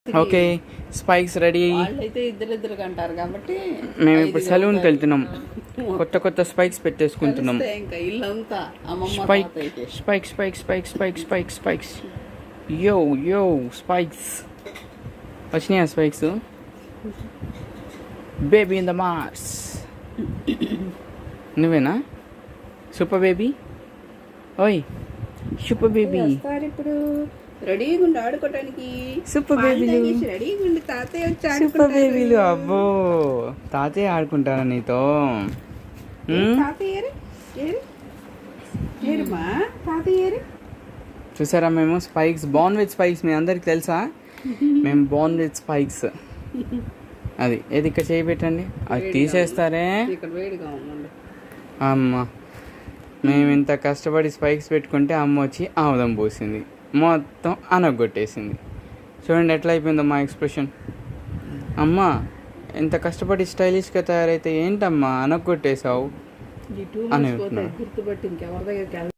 Okay spikes ready. వాళ్ళైతే ఇద్దరు అంటారు కాబట్టి మేము ఇప్పుడు సలూన్కి వెళ్తున్నాం. కొత్త స్పైక్స్ పెట్టేసుకుంటున్నాం. ఇంకా ఇల్లంతా spike spike spike spike spike spike spikes yo yo spikes వచ్చినాయా spikes? Baby in the Mars. నువ్వేనా సూపర్ బేబీ? ఓయ్ సూపర్ బేబీ. ఇప్పుడు రెడీగా ఉండి ఆడుకోవటానికి. సూపర్ బేబీలు రెడీగా ఉండి తాతయ్య వచ్చి సూపర్ బేబీలు. అబ్బో తాతయ్య ఆడుకుంటారా నీతో? చూసారా మేము స్పైక్స్ బోర్న్ విత్ స్పైక్స్ మీ అందరికి తెలుసా? మేము బోర్న్ విత్ స్పైక్స్. అది ఏది ఇక్కడ చేయి పెట్టండి, అది తీసేస్తారే. అమ్మ మేము ఇంత కష్టపడి స్పైక్స్ పెట్టుకుంటే అమ్మ వచ్చి ఆముదం పోసింది, మొత్తం అనగొట్టేసింది. చూడండి ఎట్లా అయిపోయిందో మా ఎక్స్ప్రెషన్. అమ్మ ఎంత కష్టపడి స్టైలిష్గా తయారైతే ఏంటమ్మా అనగొట్టేసావు అని గుర్తుపట్టి ఇంకెవరి దగ్గరికి